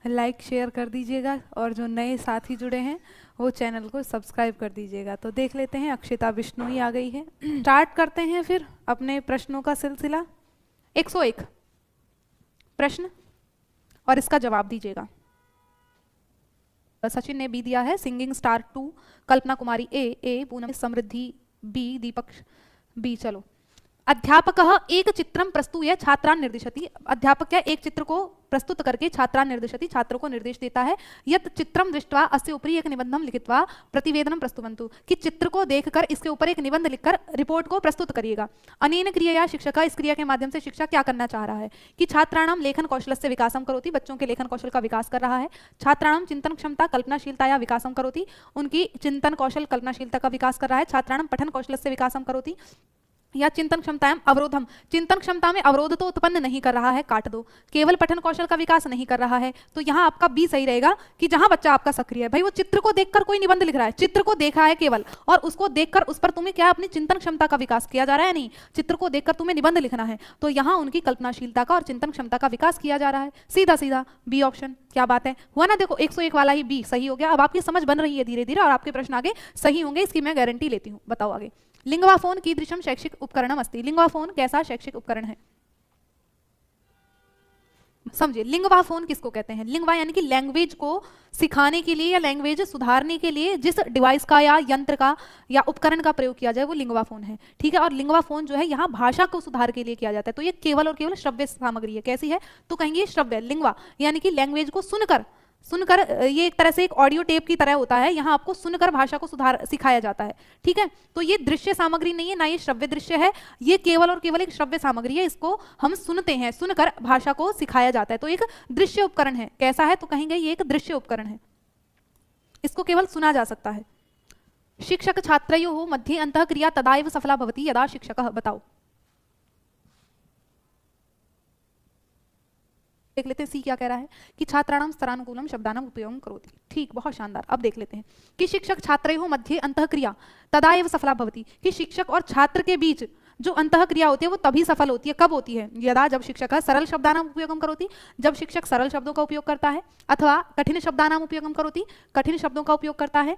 Like share कर दीजिएगा और जो नए साथी जुड़े हैं वो चैनल को सब्सक्राइब कर दीजिएगा। तो देख लेते हैं, अक्षिता बिश्नोई आ गई है। स्टार्ट करते हैं फिर अपने प्रश्नों का सिलसिला। 101 प्रश्न और इसका जवाब दीजिएगा। सचिन ने बी दिया है, सिंगिंग स्टार 2, कल्पना कुमारी ए, पूनम समृद्धि बी, दीपक बी। चलो, अध्यापकः एक चित्रं प्रस्तुय छात्रान् निर्दिशति। अध्यापक क्या एक चित्र को प्रस्तुत करके छात्रान् निर्दिशति, छात्रों को निर्देश देता है। यत् चित्रं दृष्ट्वा अस्य उपरि एक निबंधं लिखित्वा प्रतिवेदनं प्रस्तुवन्तु, कि चित्र को देखकर इसके ऊपर एक निबंध लिखकर रिपोर्ट को प्रस्तुत करिएगा। अनेन क्रियया शिक्षकः, इस क्रिया के माध्यम से शिक्षक क्या करना चाह रहा है कि छात्राणां लेखन कौशलस्य विकासं करोति, बच्चों के लेखन कौशल का विकास कर रहा है। छात्राणां चिंतन क्षमता कल्पनाशीलताया विकासं करोति, उनकी चिंतन कौशल कल्पनाशीलता का विकास कर रहा है। छात्राणां पठन कौशलस्य विकासं करोति, या चिंतन क्षमताएं अवरोधम, चिंतन क्षमता में अवरोध तो उत्पन्न नहीं कर रहा है, काट दो। केवल पठन कौशल का विकास नहीं कर रहा है, तो यहाँ आपका बी सही रहेगा कि जहां बच्चा आपका सक्रिय है। भाई वो चित्र को देखकर कोई निबंध लिख रहा है, चित्र को देखा है केवल, और उसको देखकर उस पर तुम्हें क्या अपनी चिंतन क्षमता का विकास किया जा रहा है, नहीं, चित्र को देखकर तुम्हें निबंध लिखना है, तो यहाँ उनकी कल्पनाशीलता का और चिंतन क्षमता का विकास किया जा रहा है। सीधा सीधा बी ऑप्शन। क्या बात है, हुआ ना। देखो 101 वाला ही बी सही हो गया। अब आपकी समझ बन रही है धीरे धीरे और आपके प्रश्न आगे सही होंगे, इसकी मैं गारंटी लेती हूँ। बताओ आगे। लिंगवाफोन कीदृशं शैक्षिक उपकरणम अस्ति। लिंगवाफोन कैसा शैक्षिक उपकरण है, समझिए। लिंगवाफोन किसको कहते हैं? लिंगवा यानी कि लैंग्वेज को सिखाने के लिए या लैंग्वेज सुधारने के लिए जिस डिवाइस का या यंत्र का या उपकरण का प्रयोग किया जाए वो लिंगवाफोन है, ठीक है। और लिंगवाफोन जो है यहाँ भाषा को सुधार के लिए किया जाता है, तो ये केवल और केवल श्रव्य सामग्री है। कैसी है? तो कहेंगे श्रव्य। लिंगवा यानी कि लैंग्वेज को सुनकर, ये एक तरह से एक ऑडियो टेप की तरह होता है, यहाँ आपको सुनकर भाषा को सुधार सिखाया जाता है, ठीक है। तो ये दृश्य सामग्री नहीं है, ना ये श्रव्य दृश्य है, ये केवल और केवल एक श्रव्य सामग्री है। इसको हम सुनते हैं, सुनकर भाषा को सिखाया जाता है, तो एक दृश्य उपकरण है। कैसा है? तो कहेंगे ये एक दृश्य उपकरण है, इसको केवल सुना जा सकता है। शिक्षक छात्रयोः मध्ये अंतःक्रिया तदा एव सफला भवति यदा शिक्षकः। बताओ, देख लेते हैं सी क्या कह रहा है कि छात्राणां स्तरानुकूलम शब्दानां उपयोगं करोति। ठीक, बहुत शानदार। अब देख लेते हैं कि शिक्षक छात्रयोः मध्ये अंतःक्रिया तदा एव सफला भवति, कि शिक्षक और छात्र के बीच जो अंतःक्रिया होती है वो तभी सफल होती है। कब होती है? यदा, जब शिक्षक सरल शब्दानां उपयोगं करोति, जब शिक्षक सरल शब्दों का उपयोग करता है, अथवा कठिन शब्दानां उपयोगं करोति, कठिन शब्दों का उपयोग करता है,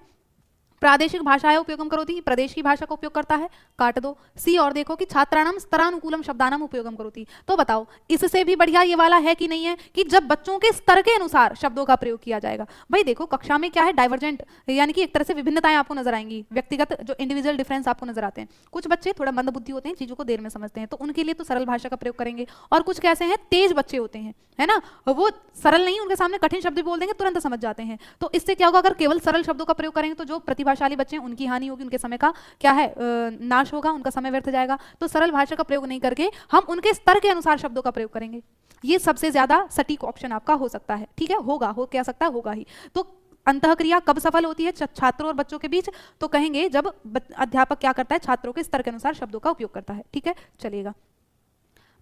प्रादेशिक भाषाएं उपयोगम करोति, प्रदेश की भाषा का उपयोग करता है, काट दो। सी और देखो कि छात्राणाम स्तरानुकूलम शब्दानाम उपयोगम करोति। तो बताओ इससे भी बढ़िया ये वाला है कि नहीं है कि जब बच्चों के स्तर के अनुसार शब्दों का प्रयोग किया जाएगा। भाई देखो कक्षा में क्या है, डाइवर्जेंट यानी कि एक तरह से विभिन्नताएं आपको नजर आएंगी, व्यक्तिगत जो इंडिविजुअल डिफरेंस आपको नजर आते हैं। कुछ बच्चे थोड़ा मंद बुद्धि होते हैं, चीजों को देर में समझते हैं, तो उनके लिए तो सरल भाषा का प्रयोग करेंगे। और कुछ कैसे हैं, तेज बच्चे होते हैं, है ना, वो सरल नहीं, उनके सामने कठिन शब्द बोल देंगे तुरंत समझ जाते हैं। तो इससे क्या होगा, अगर केवल सरल शब्दों का प्रयोग करेंगे तो जो प्रतिभाशाली बच्चे हैं उनकी हानि होगी, उनके समय का क्या है, नाश होगा, उनका समय व्यर्थ जाएगा। तो सरल भाषा का प्रयोग नहीं करके हम उनके स्तर के अनुसार शब्दों का प्रयोग करेंगे। ये सबसे ज्यादा सटीक ऑप्शन आपका हो सकता है, ठीक है। होगा, हो क्या सकता है, होगा ही। तो अंतःक्रिया कब सफल होती है छात्रों और बच्चों के बीच? तो कहेंगे जब अध्यापक क्या करता है, छात्रों के स्तर के अनुसार शब्दों का उपयोग करता है, ठीक है। चलिएगा।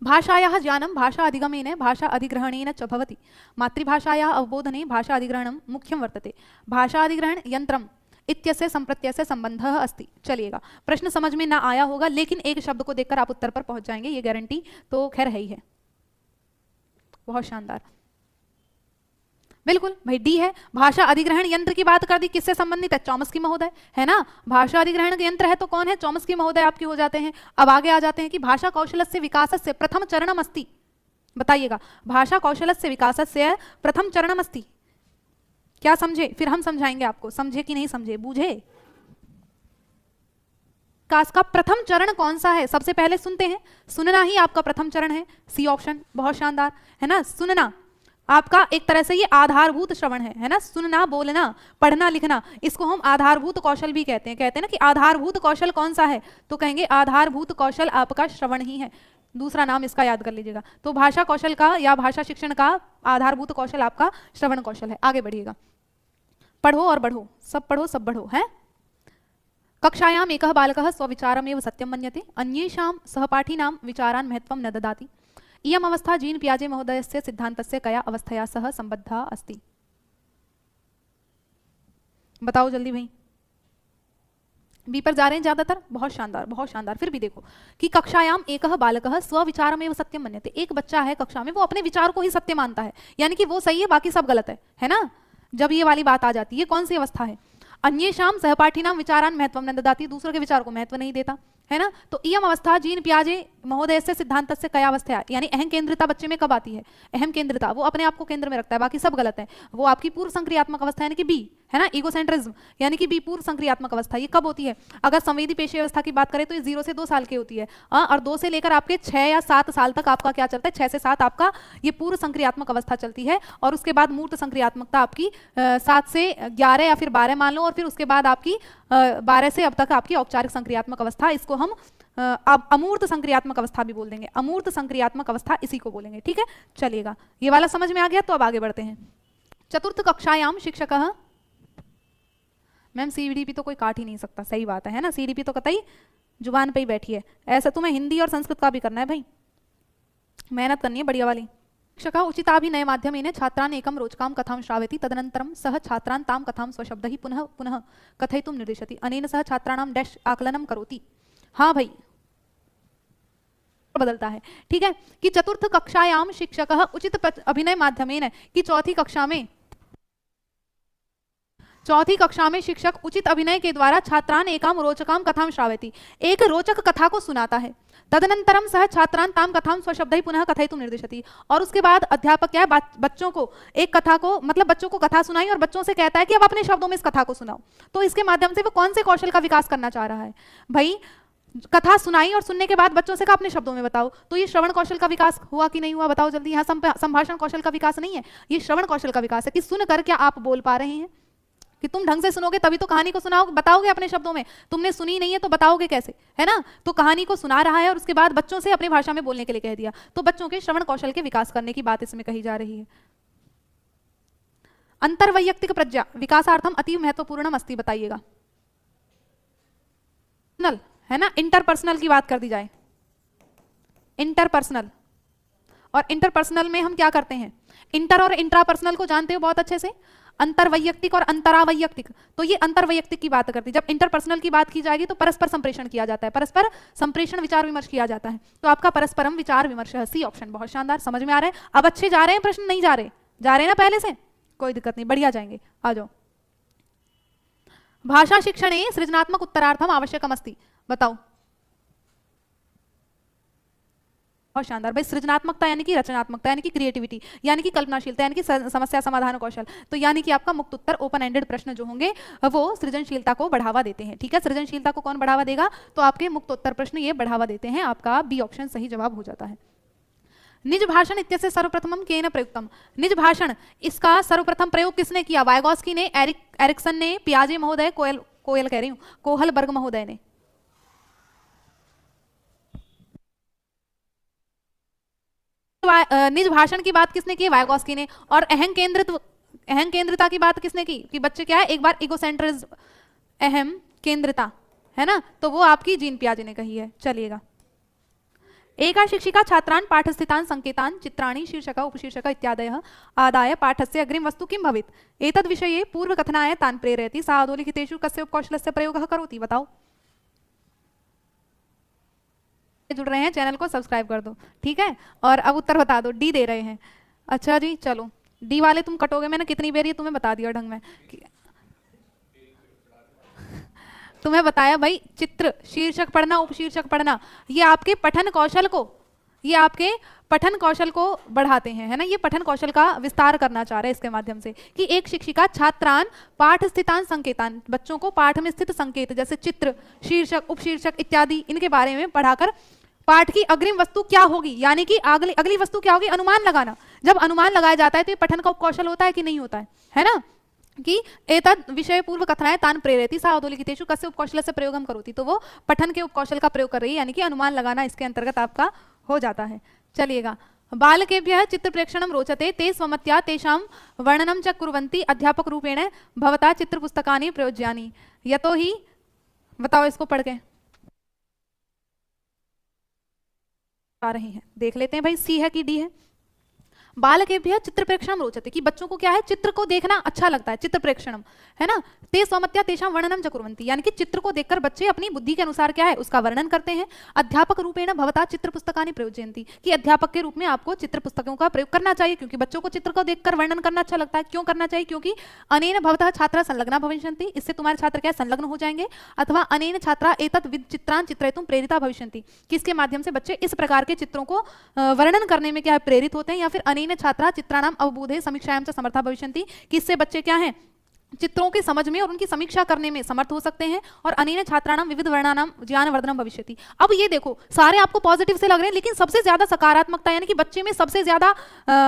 भाषायाः ज्ञानं भाषा अधिगमेन भाषा अधिग्रहणेन च भवति। मातृभाषायाः अवबोधने भाषा अधिग्रहणं मुख्यं वर्तते। भाषा अधिग्रहण यंत्रम इत्यस्य संप्रत्यय संबंधः अस्ति। चलिएगा, प्रश्न समझ में ना आया होगा लेकिन एक शब्द को देखकर आप उत्तर पर पहुंच जाएंगे, ये गारंटी तो खैर है ही है। बहुत शानदार, बिल्कुल भाई डी है। भाषा अधिग्रहण यंत्र की बात कर दी, किससे संबंधित है? चॉम्स्की महोदय, है ना। भाषा अधिग्रहण के यंत्र है तो कौन है? चॉम्स्की महोदय आपके हो जाते हैं। अब आगे आ जाते हैं कि भाषा कौशलस्य विकासस्य प्रथम चरणम अस्ति। बताइएगा, भाषा कौशलस्य विकासस्य प्रथम चरणम अस्ति। क्या समझे? फिर हम समझाएंगे आपको, समझे कि नहीं समझे, बूझे। विकास का प्रथम चरण कौन सा है? सबसे पहले सुनते हैं, सुनना ही आपका प्रथम चरण है। सी ऑप्शन, बहुत शानदार, है ना। सुनना आपका एक तरह से ये आधारभूत श्रवण है ना। सुनना, बोलना, पढ़ना, लिखना, इसको हम आधारभूत कौशल भी कहते हैं ना कि आधारभूत कौशल कौन सा है? तो कहेंगे आधारभूत कौशल आपका श्रवण ही है। दूसरा नाम इसका याद कर लीजिएगा। तो भाषा कौशल का या भाषा शिक्षण का आधारभूत कौशल आपका श्रवण कौशल है। आगे बढ़िएगा, पढ़ो और बढ़ो, सब पढ़ो सब बढ़ो, है। कक्षायाम एकः बालकः स्वविचारमेव सत्यं मन्यते, अन्येषां सहपाठिनां विचारान् महत्वं न ददाति। इयम् अवस्था जीन पियाजे महोदयस्य सिद्धान्तस्य कया अवस्थया सह सम्बद्धा अस्ति? बताओ जल्दी भाई। बी पर जा रहे हैं ज्यादातर, बहुत शानदार बहुत शानदार। फिर भी देखो कि कक्षायाम एकह बालकः स्वविचारमेव सत्यम मन्यते, एक बच्चा है कक्षा में वो अपने विचार को ही सत्य मानता है, यानी कि वो सही है बाकी सब गलत है ना। जब ये वाली बात आ जाती है, कौन सी अवस्था है, अन्येषां सहपाठिनां विचारान् महत्वं न ददाति, दूसरों के विचार को महत्व नहीं देता, है ना। तो इयम अवस्था जीन पियाजे महोदयस्य सिद्धांतस्य कया अवस्था, यानी अहम केंद्रिता बच्चे में कब आती है, अहम केंद्रिता, वो अपने आप को केंद्र में रखता है बाकी सब गलत है, वो आपकी पूर्व संक्रियात्मक अवस्था यानी कि बी, है ना, ईगोसेंट्रिज्म यानी कि बी, पूर्व संक्रियात्मक अवस्था। ये कब होती है, अगर संवेदी पेशी अवस्था की बात करें तो ये 0 से 2 साल की होती है, और 2 से लेकर आपके 6 या 7 साल तक आपका क्या चलता है, 6 से 7 आपका ये पूर्व संक्रियात्मक अवस्था चलती है, और उसके बाद मूर्त संक्रियात्मकता आपकी 7 से 11 या फिर 12 मान लो, और फिर उसके बाद आपकी 12 से अब तक आपकी औपचारिक संक्रियात्मक अवस्था, इसको हम अब अमूर्त संक्रियात्मक अवस्था भी बोल देंगे, अमूर्त संक्रियात्मक अवस्था इसी को बोलेंगे, ठीक है। चलिएगा, ये वाला समझ में आ गया, तो अब आगे बढ़ते हैं। चतुर्थ कक्षायाम शिक्षकः, मैम सीडीपी तो कोई काट ही नहीं सकता, सही बात है ना, सीडीपी तो कतई जुबान पे ही बैठी है, ऐसा तुम्हें हिंदी और संस्कृत का भी करना है भाई, मेहनत करनी है बढ़िया वाली। शिक्षकः उचिताभिनय माध्यमेन छात्रान् एकं रोचकां कथां श्रावयति, तदनन्तरं सः छात्रान् तां कथां स्वशब्दैः पुनः पुनः कथयितुं निर्दिशति, अनेन सह छात्राणां डैश आकलनं करोति। हाँ भाई बदलता है, ठीक है, कि चतुर्थ कक्षायाम शिक्षकः उचित अभिनय माध्यमेन, कि चौथी कक्षा में शिक्षक उचित अभिनय के द्वारा छात्रान एकाम रोचकां कथां श्रावयति, एक रोचक कथा को सुनाता है, तदनंतरम सह छात्रान ताम कथां स्वशब्दैः पुनः कथयितुं निर्दिशति, और उसके बाद अध्यापक क्या है, बच्चों को एक कथा को, मतलब बच्चों को कथा सुनाई और बच्चों से कहता है कि अब अपने शब्दों में इस कथा को सुनाओ। तो इसके माध्यम से वो कौन से कौशल का विकास करना चाह रहा है भाई, कथा सुनाई और सुनने के बाद बच्चों से कहा अपने शब्दों में बताओ, तो ये श्रवण कौशल का विकास हुआ कि नहीं हुआ, बताओ जल्दी। यहाँ संभाषण कौशल का विकास नहीं है, ये श्रवण कौशल का विकास है, कि सुनकर क्या आप बोल पा रहे हैं, कि तुम ढंग से सुनोगे तभी तो कहानी को सुनाओगे, बताओगे अपने शब्दों में, तुमने सुनी नहीं है तो बताओगे कैसे, है ना। तो कहानी को सुना रहा है और उसके बाद बच्चों से अपनी भाषा में बोलने के लिए कह दिया, तो बच्चों के श्रवण कौशल के विकास करने की बात इसमें कही जा रही है। अंतर्वैयक्तिक प्रज्ञा विकासार्थम अति महत्वपूर्ण अस्ति, बताइएगा, है ना, इंटरपर्सनल की बात कर दी जाए, इंटरपर्सनल, और इंटरपर्सनल में हम क्या करते हैं, इंटर और इंट्रापर्सनल को जानते हो बहुत अच्छे से, अंतर्वैयक्तिक और अंतरावैयक्तिक, तो ये अंतर्वैयक्तिक की बात करती है। जब इंटरपर्सनल की बात की जाएगी तो परस्पर संप्रेषण किया जाता है, परस्पर संप्रेषण विचार विमर्श किया जाता है, तो आपका परस्परम विचार विमर्श, सी ऑप्शन, बहुत शानदार, समझ में आ रहा है, अब अच्छे जा रहे हैं, प्रश्न नहीं जा रहे ना पहले से, कोई दिक्कत नहीं, बढ़िया जाएंगे, आ जाओ। भाषा शिक्षणे सृजनात्मक उत्तरार्थम आवश्यकम अस्ति, बताओ, बहुत शानदार भाई, सृजनात्मकता यानी कि रचनात्मकता यानी कि क्रिएटिविटी यानी कि कल्पनाशीलता यानी कि समस्या समाधान कौशल, तो यानी कि आपका मुक्त उत्तर ओपन एंडेड प्रश्न जो होंगे वो सृजनशीलता को बढ़ावा देते हैं, ठीक है। सृजनशीलता को कौन बढ़ावा देगा, तो आपके मुक्त उत्तर प्रश्न ये बढ़ावा देते हैं, आपका बी ऑप्शन सही जवाब हो जाता है। निज भाषण इत्यस्य सर्वप्रथमम केन प्रयुक्तम, निज भाषण इसका सर्वप्रथम प्रयोग किसने किया, वाइगोस्की ने, एरिक्सन ने, पियाजे महोदय, कोयल कह रही हूँ, कोहलबर्ग महोदय ने। निज भाषण की बात किसने की, वाइगोस्की ने, और अहम केंद्रिता की बात किसने की, कि बच्चे क्या है, एक बार इगोसेंट्रिज्म, अहम केंद्रिता, है ना, तो वो आपकी जीन पियाजे ने कही है। चलिएगा, एका शिक्षिका छात्रान् पाठस्थितान् संकेतान् चित्राणि शीर्षक उपशीर्षक इत्यादयः आदाय पाठस्य अग्रिम वस्तु किं भवेत्, एतद् विषये पूर्वकथनाय तान् प्रेरयति, सा अधोलिखितेषु कस्य उपकौशलस्य प्रयोगः करोति, बताओ। जुड़ रहे हैं चैनल को सब्सक्राइब कर दो, ठीक है, और अब उत्तर बता दो, डी दे रहे हैं, अच्छा जी, चलो डी वाले तुम कटोगे, मैंने कितनी बार ये तुम्हें बता दिया ढंग में, तुम्हें बताया भाई, चित्र शीर्षक पढ़ना, उपशीर्षक पढ़ना, ये आपके पठन कौशल को, ये आपके पठन कौशल को बढ़ाते हैं, है ना, ये पठन कौशल का विस्तार करना चाह रहे हैं इसके माध्यम से, कि एक शिक्षिका छात्रान पाठ स्थितान संकेतान, बच्चों को पाठ में स्थित संकेत जैसे चित्र, शीर्षक, उपशीर्षक इत्यादि इनके बारे में पढ़ाकर पाठ की अग्रिम वस्तु क्या होगी, यानी कि अगली वस्तु क्या होगी, अनुमान लगाना। जब अनुमान लगाया जाता है तो ये पठन का उपकौशल होता है कि नहीं होता है ना, कि एतद विषय पूर्व कथनाएं तान प्रेरयति, सा अधोलिखितेषु कस्य उपकौशलस्य प्रयोगम करोति, तो वो पठन के उपकौशल का प्रयोग कर रही है, यानी कि अनुमान लगाना इसके अंतर्गत आपका हो जाता है। चलिएगा, बालकेभ्यः चित्र प्रेक्षणं रोचते, ते स्वमत्या तेषां वर्णनं च कुर्वन्ति, अध्यापक रूपेण भवता चित्र पुस्तकानि प्रयोज्यानि, यतो ही, बताओ इसको पढ़ के आ रही हैं, देख लेते हैं भाई, सी है कि डी है। बालकेभ्यः चित्र प्रेक्षणम रोचते, कि बच्चों को क्या है, चित्र को देखना अच्छा लगता है, चित्र प्रेक्षणम, है ना। ते स्वमत्या तेषां वर्णनम च कुर्वन्ति, यानी कि चित्र को देखकर बच्चे अपनी बुद्धि के अनुसार क्या है उसका वर्णन करते हैं। अध्यापक रूपेण भवता चित्र पुस्तकानि प्रयोजयन्ति, कि अध्यापक के रूप में आपको चित्र पुस्तकों का प्रयोग करना चाहिए, क्योंकि बच्चों को चित्र को देखकर वर्णन करना अच्छा लगता है। क्यों करना चाहिए? क्योंकि अनेन भवतः छात्रा संलग्ना भविष्यन्ति, इससे तुम्हारे छात्र क्या संलग्न हो जाएंगे। अथवा अनेन छात्रा एतत् विद चित्रान् चित्रयितुं प्रेरिता भविष्यन्ति, किसके माध्यम से बच्चे इस प्रकार के चित्रों को वर्णन करने में क्या है प्रेरित होते हैं। या फिर अनेन छात्रा चित्राणाम अवबोधे समीक्षायां च समर्था भविष्यन्ति, किससे बच्चे क्या हैं चित्रों की समझ में और उनकी समीक्षा करने में समर्थ हो सकते हैं। और अनेन छात्राणाम विविध वर्णानाम ज्ञान वर्धनम भविष्यति। अब ये देखो सारे आपको पॉजिटिव से लग रहे हैं, लेकिन सबसे ज्यादा सकारात्मकता यानी कि बच्चे में सबसे ज्यादा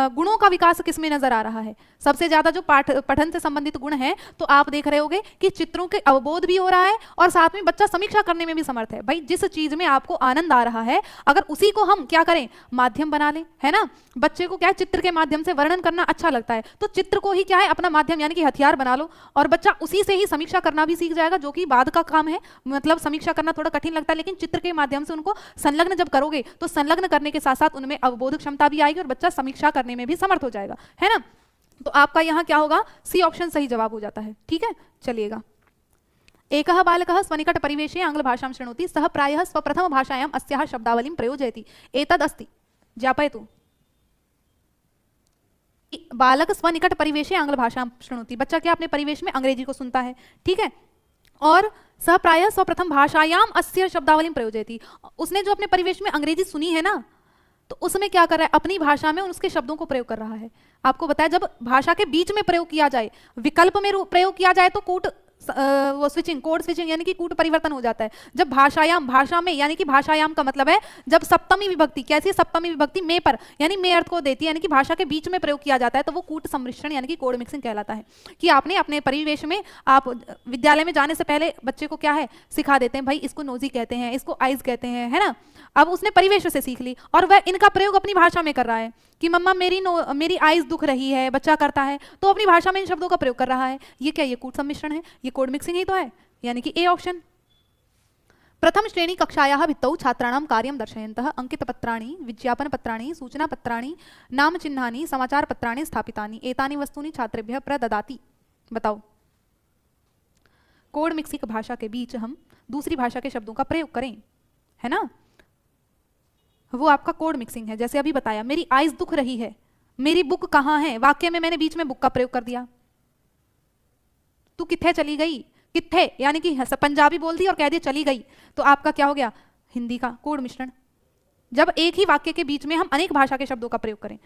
गुणों का विकास किसमें नजर आ रहा है, सबसे ज्यादा जो पठन से संबंधित गुण है, तो आप देख रहे होगे कि चित्रों के अवबोध भी हो रहा है और साथ में बच्चा समीक्षा करने में भी समर्थ है। भाई जिस चीज में आपको आनंद आ रहा है, अगर उसी को हम क्या करें माध्यम बना लें, है ना। बच्चे को क्या है चित्र के माध्यम से वर्णन करना अच्छा लगता है, तो चित्र को ही क्या है अपना माध्यम यानी कि हथियार बना लो, और बच्चा उसी से ही समीक्षा करना भी सीख जाएगा, जो कि बाद का काम है। मतलब समीक्षा करना थोड़ा कठिन लगता है, लेकिन चित्र के माध्यम से उनको संलग्न जब करोगे तो संलग्न करने के साथ साथ उनमें अवबोध क्षमता भी आएगी और बच्चा समीक्षा करने में भी समर्थ हो जाएगा, है ना। तो आपका यहाँ क्या होगा, सी ऑप्शन सही जवाब हो जाता है। ठीक है, चलिएगा। एकः बालकः स्वनिकट परिवेशे आंग्ल भाषां शृणोति, सः प्रायः स्वप्रथम भाषायाम् अस्याः शब्दावलीं प्रयोजयति। एतद् अस्ति, ज्ञापयतु। बालक स्वनिकट परिवेशे आंग्ल भाषा शृणोति, बच्चा क्या अपने परिवेश में अंग्रेजी को सुनता है, ठीक है। और सह प्रायः स्वप्रथम भाषायाम अस्य शब्दावली प्रयोजयति, उसने जो अपने परिवेश में अंग्रेजी सुनी है ना, तो उसमें क्या कर रहा है अपनी भाषा में उसके शब्दों को प्रयोग कर रहा है। आपको बताया जब भाषा के बीच में प्रयोग किया जाए, विकल्प में प्रयोग किया जाए तो कूट वो स्विचिंग, कोड स्विचिंग यानी कि कूट परिवर्तन हो जाता है। जब भाषायाम, भाषा में यानी कि भाषायाम का मतलब है जब सप्तमी विभक्ति, कैसी सप्तमी विभक्ति में पर यानी में अर्थ को देती है, यानी कि भाषा के बीच में प्रयोग किया जाता है, तो वो कूट सम्मिश्रण यानी कि कोड मिक्सिंग कहलाता है। कि आपने अपने परिवेश में, आप विद्यालय में जाने से पहले बच्चे को क्या है सिखा देते हैं, भाई इसको नोजी कहते हैं, इसको आइज कहते हैं, है ना। अब उसने परिवेश से सीख ली और वह इनका प्रयोग अपनी भाषा में कर रहा है कि मम्मा मेरी आइज दुख रही है, बच्चा करता है तो अपनी भाषा में इन शब्दों का प्रयोग कर रहा है। ये क्या, ये कूट सम्मिश्रण है, ये कोड मिक्सिंग ही तो है, यानी कि ए ऑप्शन। प्रथम श्रेणी कक्षायाः भित्तौ छात्राणां कार्यं दर्शयन्तः अंकितपत्राणि, विज्ञापनपत्राणि, सूचनापत्राणि, नामचिह्नानि, समाचारपत्राणि स्थापितानि, एतानि वस्तूनि छात्रेभ्यः प्रददाति। बताओ, कोड मिक्सिंग भाषा के बीच हम दूसरी भाषा के शब्दों का प्रयोग करें, है ना, वो आपका कोड मिक्सिंग है। जैसे अभी बताया, मेरी आइज दुख रही है, मेरी बुक कहाँ है, वाक्य में मैंने बीच में बुक का प्रयोग कर दिया। तू किथे चली गई, किथे यानी कि पंजाबी बोल दी और कह दिया चली गई, तो आपका क्या हो गया हिंदी का कोड मिश्रण। जब एक ही वाक्य के बीच में हम अनेक भाषा के शब्दों का प्रयोग करें।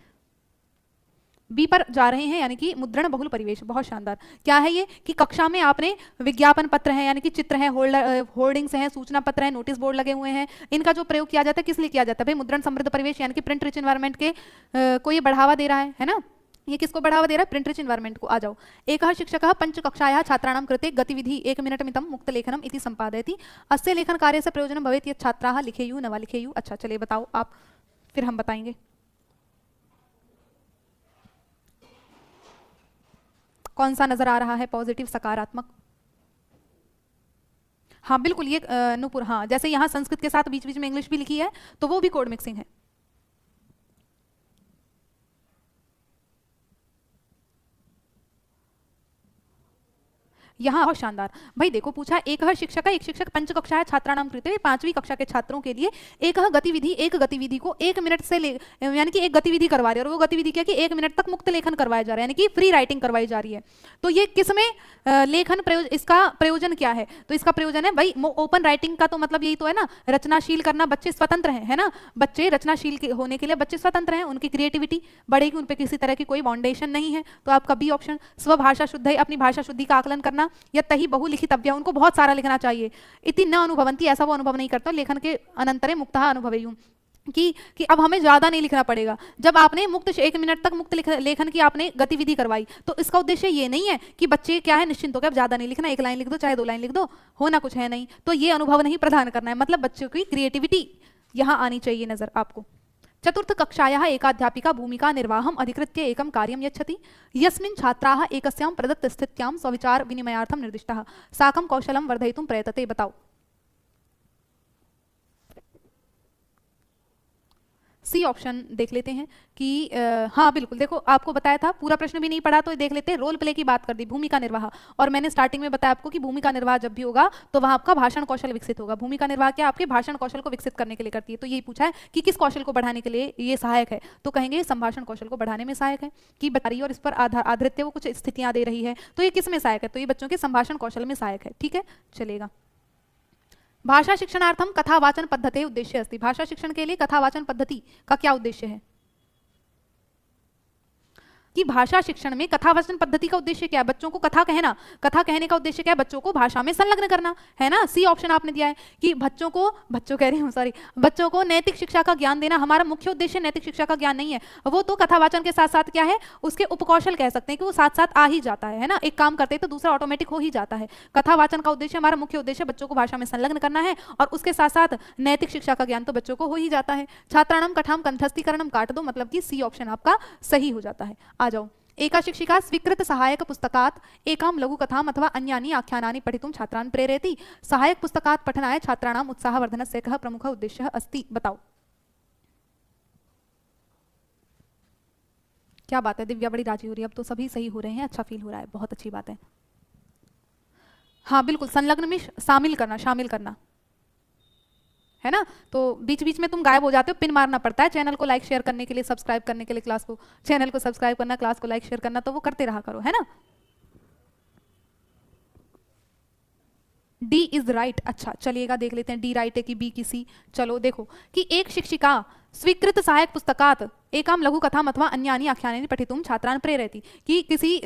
बी पर जा रहे हैं, यानी कि मुद्रण बहुल परिवेश, बहुत शानदार। क्या है ये कि कक्षा में आपने विज्ञापन पत्र है यानी कि चित्र है, होर्डिंग्स हैं, सूचना पत्र है, नोटिस बोर्ड लगे हुए हैं, इनका जो प्रयोग किया जाता है किस लिए किया जाता है, भाई मुद्रण समृद्ध परिवेश यानी कि प्रिंट रिच एनवायरनमेंट के को ये बढ़ावा दे रहा है ना। ये किसको बढ़ावा दे रहा है, प्रिंट रिच एनवायरनमेंट को। आ जाओ, एकः शिक्षकः पंचकक्षायाः छात्राणां कृते गतिविधि 1 मिनट मितं मुक्तलेखनम् इति सम्पादयति, अस्य लेखन कार्य से प्रयोजनं भवेत् यत् छात्राः लिखेयुः न वा लिखेयुः। अच्छा चलिए बताओ आप, फिर हम बताएंगे। कौन सा नजर आ रहा है पॉजिटिव, सकारात्मक? हाँ बिल्कुल, ये नुपुर, हाँ जैसे यहाँ संस्कृत के साथ बीच बीच में इंग्लिश भी लिखी है तो वो भी कोड मिक्सिंग है। यहाँ बहुत शानदार। भाई देखो पूछा, एक शिक्षक, एक शिक्षक पंचकक्षा छात्राणां कृते, 5वीं कक्षा के छात्रों के लिए एक गतिविधि, एक गतिविधि को 1 मिनट से यानी कि एक गतिविधि करवा रहे हैं, और वो गतिविधि क्या कि 1 मिनट तक मुक्त लेखन करवाया जा रहा है, यानी कि फ्री राइटिंग करवाई जा रही है। तो ये किसमें लेखन इसका प्रयोजन क्या है, तो इसका प्रयोजन है भाई ओपन राइटिंग का, तो मतलब यही तो है ना, रचनाशील करना, बच्चे स्वतंत्र हैं, है ना, बच्चे रचनाशील होने के लिए बच्चे स्वतंत्र हैं, उनकी क्रिएटिविटी बढ़ेगी, उन पर किसी तरह की कोई बाउंडेशन नहीं है। तो आपका बी ऑप्शन, स्वभाषा शुद्ध है, अपनी भाषा शुद्धि का आकलन करना, या तही बहुलिखितव्य, उनको बहुत सारा लिखना चाहिए। इति न अनुभवंती, ऐसा वो अनुभव नहीं करता, लेखन के अनंतरे मुक्तः अनुभवेयुः, कि अब हमें ज्यादा नहीं लिखना पड़ेगा। जब आपने मुक्त 1 मिनट तक मुक्त लेखन की आपने गतिविधि करवाई, तो इसका उद्देश्य ये नहीं है कि बच्चे क्या है निश्चिंत हो गए अब ज्यादा नहीं लिखना, 1 लाइन लिख दो चाहे 2 लाइन लिख दो, होना कुछ है नहीं। तो ये अनुभव नहीं प्रदान करना है, मतलब बच्चों की क्रिएटिविटी यहाँ आनी चाहिए नजर आपको। चतुर्थ कक्षायाः एकाध्यापिका भूमिका निर्वाहम् अधिकृत्य एकं कार्यं यच्छति, यस्मिन् छात्राः एकस्यां प्रदत्तस्थित्यां स्वविचार विनिमयार्थं निर्दिष्टाः साकं कौशलं वर्धयितुं प्रयतते। बताओ, सी ऑप्शन देख लेते हैं कि हाँ बिल्कुल, देखो आपको बताया था, पूरा प्रश्न भी नहीं पढ़ा तो देख लेते हैं। रोल प्ले की बात कर दी, भूमिका निर्वाह, और मैंने स्टार्टिंग में बताया आपको कि भूमिका निर्वाह जब भी होगा तो वहाँ आपका भाषण कौशल विकसित होगा। भूमिका निर्वाह क्या आपके भाषण कौशल को विकसित करने के लिए करती है। तो यही पूछा है कि किस कौशल को बढ़ाने के लिए ये सहायक है, तो कहेंगे संभाषण कौशल को बढ़ाने में सहायक है कि बता रही है और इस पर आधारित वो कुछ स्थितियां दे रही है, तो ये किस में सहायक है, तो ये बच्चों के संभाषण कौशल में सहायक है। ठीक है, चलेगा। भाषा शिक्षणार्थम कथावाचन पद्धति उद्देश्य अस्ति। भाषा शिक्षण के लिए कथावाचन पद्धति का क्या उद्देश्य है कि भाषा शिक्षण में कथावाचन पद्धति का उद्देश्य क्या है, बच्चों को कथा कहना, कथा कहने का उद्देश्य क्या है, बच्चों को भाषा में संलग्न करना है ना। सी ऑप्शन आपने दिया है कि बच्चों को नैतिक शिक्षा का ज्ञान देना। हमारा मुख्य उद्देश्य नैतिक शिक्षा का ज्ञान नहीं है, वो तो कथावाचन के साथ साथ क्या है, उसके उपकौशल कह सकते हैं कि वो साथ साथ आ ही जाता है ना। एक काम करते हैं तो दूसरा ऑटोमेटिक हो ही जाता है। कथावाचन का उद्देश्य, हमारा मुख्य उद्देश्य बच्चों को भाषा में संलग्न करना है और उसके साथ साथ नैतिक शिक्षा का ज्ञान तो बच्चों को हो ही जाता है। छात्राणाम कथाम कंठस्थीकरणम काट दो, मतलब कि सी ऑप्शन आपका सही हो जाता है। आ जाओ। एका शिक्षिका स्वीकृत सहायक पुस्तकात् एकां लघुकथाम् अथवा अन्यानि आख्यानानि पठितुं छात्रान् प्रेरयति। सहायक पुस्तकात् पठनाय छात्राणाम् उत्साहवर्धनस्य कः प्रमुखः उद्देश्यः अस्ति। बताओ क्या बात है, दिव्या बड़ी राजी हो रही है, अब तो सभी सही हो रहे हैं, अच्छा फील हो रहा है, बहुत अच्छी बात है। हाँ बिल्कुल, संलग्न में शामिल करना है ना। तो बीच बीच में तुम गायब हो जाते हो, पिन मारना पड़ता है। चैनल को लाइक शेयर करने के लिए, सब्सक्राइब करने के लिए, क्लास को, चैनल को सब्सक्राइब करना, क्लास को लाइक शेयर करना, तो वो करते रहा करो, है ना। D is right. अच्छा चलिएगा, देख लेते हैं डी राइट है कि बी की सी। चलो देखो कि एक शिक्षिका स्वीकृत सहायक पुस्तकात् एकाम लघु कथाम अथवा अन्यानि आख्यानानि पठितुम छात्रान् प्रेरयति, कि किसी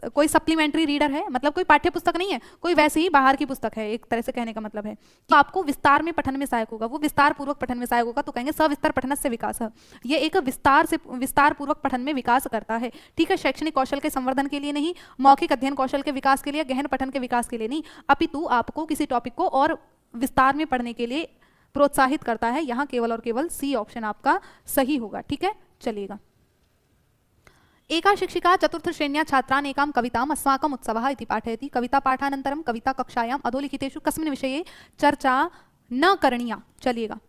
कोई सप्लीमेंट्री रीडर है, मतलब कोई पाठ्य पुस्तक नहीं है, कोई वैसे ही बाहर की पुस्तक है, एक तरह से कहने का मतलब है कि आपको विस्तार में पठन में सहायक होगा, वो विस्तार पूर्वक पठन में सहायक होगा, तो कहेंगे सविस्तर पठनस्य विकासः। ये एक विस्तार पूर्वक पठन में विकास करता है। ठीक है, शैक्षणिक कौशल के संवर्धन के लिए नहीं, मौखिक अध्ययन कौशल के विकास के लिए, गहन पठन के विकास के लिए नहीं, अपितु आपको किसी टॉपिक को और विस्तार में पढ़ने के लिए प्रोत्साहित करता है। यहां केवल और केवल सी ऑप्शन आपका सही होगा। ठीक है, चलिएगा। एका शिक्षिका चतुर्थ श्रेण्या छात्रान् एकां कविताम् अस्माकम् उत्सवः इति पाठयति। कविता पाठानन्तरं कविता कक्षायाम् अधोलिखितेषु कस्मिन् विषये चर्चा न करणीया। चलिएगा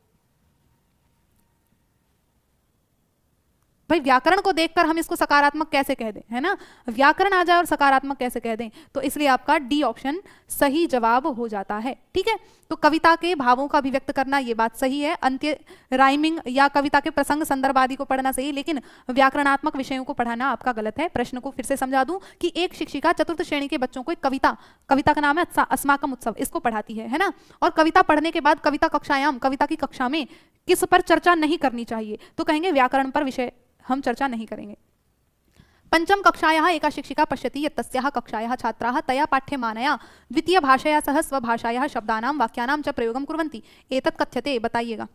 भाई, व्याकरण को देखकर हम इसको सकारात्मक कैसे कह दें, है ना। व्याकरण आ जाए और सकारात्मक कैसे कह दें, तो इसलिए आपका डी ऑप्शन सही जवाब हो जाता है। ठीक है, तो कविता के भावों का अभिव्यक्त करना, ये बात सही है। अंत्य राइमिंग या कविता के प्रसंग संदर्भ आदि को पढ़ना सही, लेकिन व्याकरणात्मक विषयों को पढ़ाना आपका गलत है। प्रश्न को फिर से समझा दूं कि एक शिक्षिका चतुर्थ श्रेणी के बच्चों को एक कविता का नाम है अस्माकम उत्सव, इसको पढ़ाती है ना। और कविता पढ़ने के बाद कविता कक्षायाम, कविता की कक्षा में किस पर चर्चा नहीं करनी चाहिए, तो कहेंगे व्याकरण पर विषय हम चर्चा नहीं करेंगे। पंचम कक्षायाः एका शिक्षिका पश्यति यत् तस्याः कक्षायाः छात्राः तया पाठ्यमानया द्वितीय भाषया सह स्वभाषायाः शब्दानां वाक्यानां च प्रयोगं कुर्वन्ति। एतत् कथ्यते, बताइएगा।